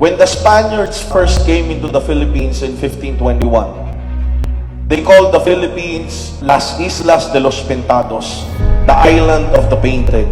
When the Spaniards first came into the Philippines in 1521, they called the Philippines Las Islas de los Pintados, the island of the painted.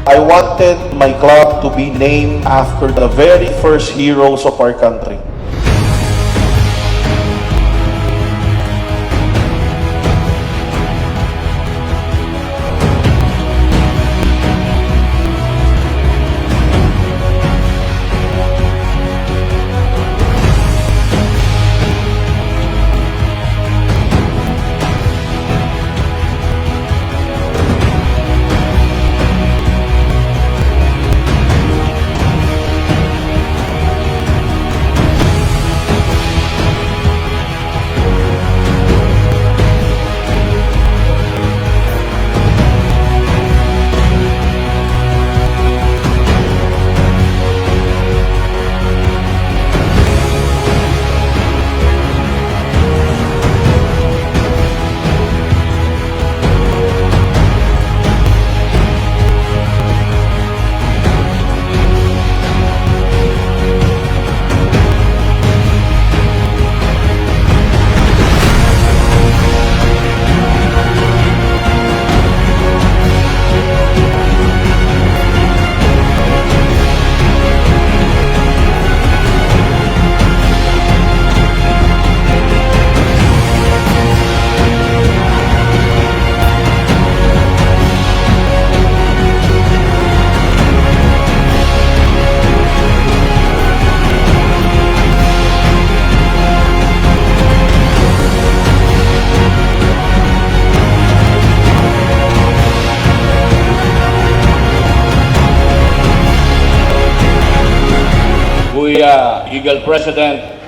I wanted my club to be named after the very first heroes of our country. Kuya Eagle President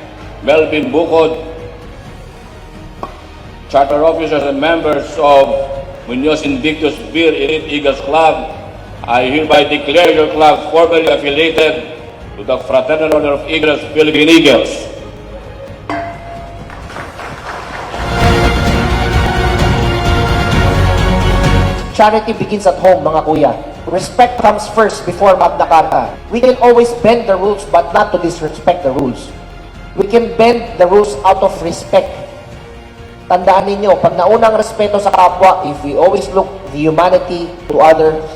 Melvin Bukod, charter officers and members of Muñoz Invictus Beer Elite Eagles Club, I hereby declare your club formally affiliated to the Fraternal Order of Eagles, Philippine Eagles. Charity begins at home, mga kuya. Respect comes first before Magna Carta. We can always bend the rules but not to disrespect the rules. We can bend the rules out of respect. Tandaan ninyo, pag naunang respeto sa kapwa, if we always look the humanity to others,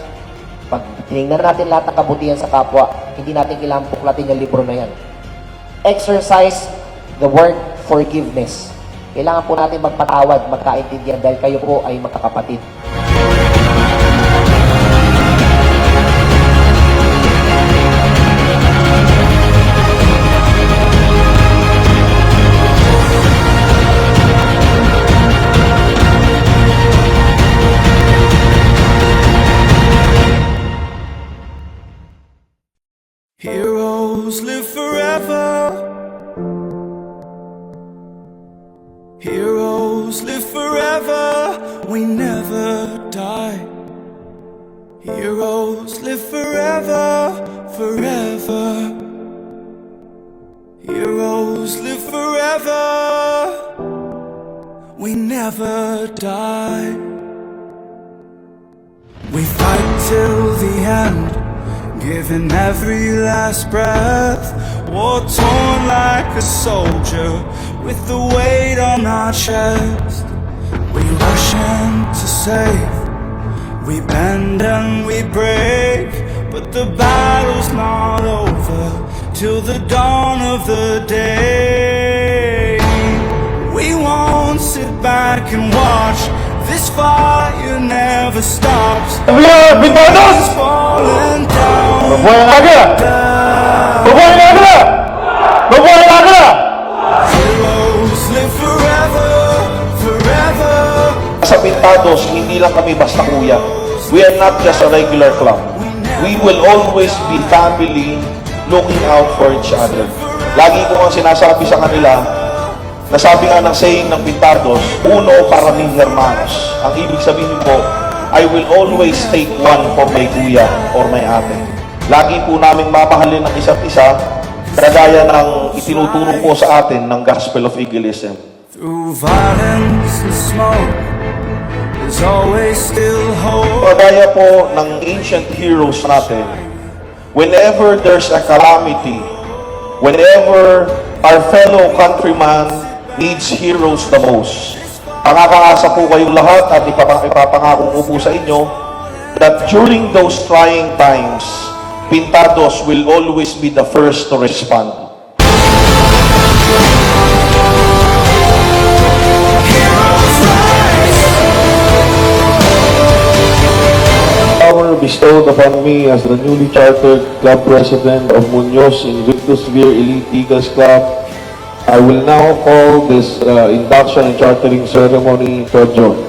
pag tinignan natin lahat ng kabutihan sa kapwa, hindi natin kailangan puklatin yung libro na yan. Exercise the word forgiveness. Kailangan po natin magpatawad, magkaintindihan dahil kayo po ay magkakapatid. Heroes live forever. Heroes live forever. We never die. Heroes live forever, forever. Heroes live forever. We never die. We fight till the end, giving every last breath, war-torn like a soldier, with the weight on our chest. We rush in to save, we bend and we break, but the battle's not over till the dawn of the day. We won't sit back and watch, this fire never stops. It's falling down. Heroes live forever, forever. Sa Pintados, hindi lang kami basta kuya. We are not just a regular club. We will always be family looking out for each other. Lagi ko ang sinasabi sa kanila, nasabi nga ng saying ng Pintados, uno para ming hermanos. Ang ibig sabihin po, I will always take one for my kuya or my ate. Lagi po namin mamahalin ng isa't isa, kagaya ng itinuturo po sa atin ng Gospel of Eagleism. Through violence and smoke, there's always still hope. Kagaya po ng ancient heroes natin, whenever there's a calamity, whenever our fellow countryman needs heroes the most, pangakaasa po kayong lahat at ipapangako ko po sa inyo that during those trying times, Pintados will always be the first to respond. Power bestowed upon me as the newly chartered club president of Muñoz Invictus Vir Elite Eagles Club, I will now call this induction and chartering ceremony to adjourn.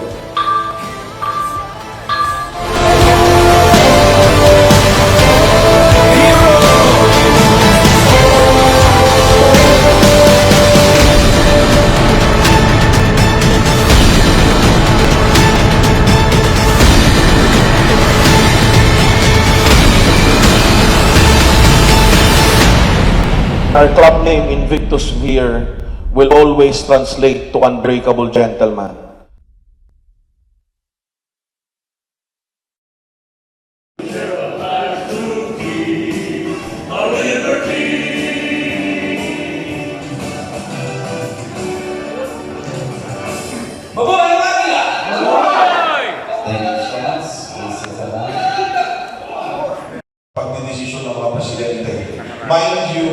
Our club name, Invictus Vir, will always translate to Unbreakable Gentleman. Pagdidesisyon ng mga presidente. Mind you,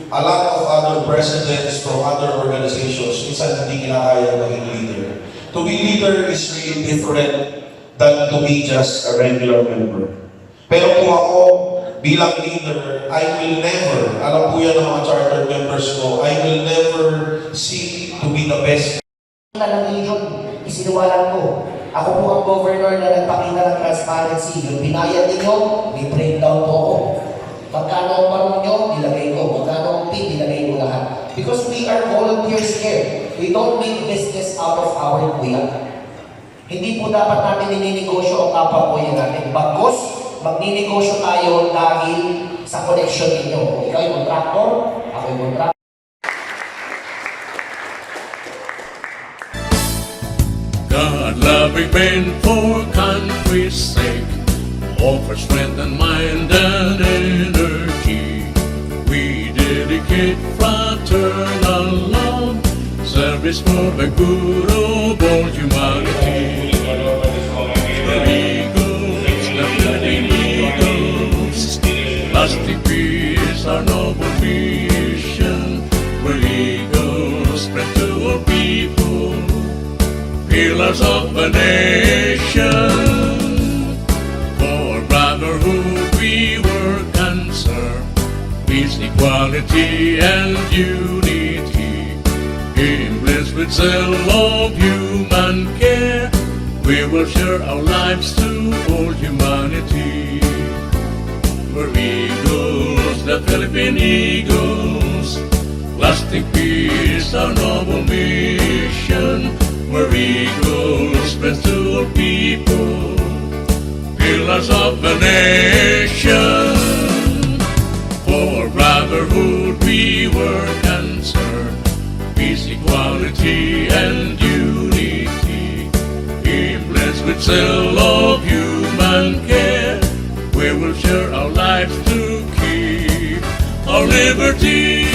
a lot of other presidents from other organizations, minsan hindi kinakaya maging leader. To be leader is really different than to be just a regular member. Pero kung ako, bilang leader, I will never, alam po yan ng mga charter members ko, I will never seek to be the best. ng legion, isinuwalan ko. Ako po ang governor na nagpakita ng transparency. Yung binayad ninyo, may breakdown po ako. Magkano ang parang nyo, nilagay ko. Magkano ang pin, nilagay ko lahat. Because we are volunteers here. We don't make business out of our kuya. Hindi po dapat natin nininegosyo ang kapwa-kuya natin. Bagos, magninegosyo tayo dahil sa connection ninyo. Ikaw yung contractor, ako yung contractor. God loving men for country's sake, offer strength and mind and energy. We dedicate fraternal love, service for the good of all humanity. The eagles, the flying eagles, lasting peace, our noble mission. We're eagles, spread to all people, pillars of a nation. For brotherhood we work and serve, peace, equality, and unity. Blessed with zeal of human care, we will share our lives to all humanity. We're eagles, the Philippine eagles, lasting peace, our noble mission. We're eagles, spread to all people, pillars of the nation. For brotherhood we work and serve, peace, equality, and unity. Blessed with zeal of human care, we will share our lives to keep our liberty.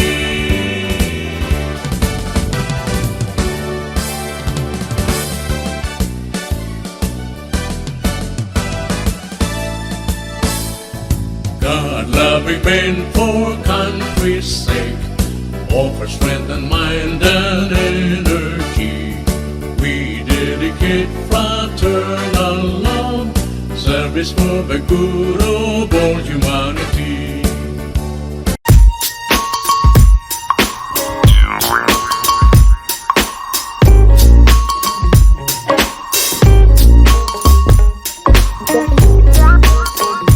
God loving men for country's sake, offer strength and mind and energy. We dedicate fraternal love, service for the good of all humanity.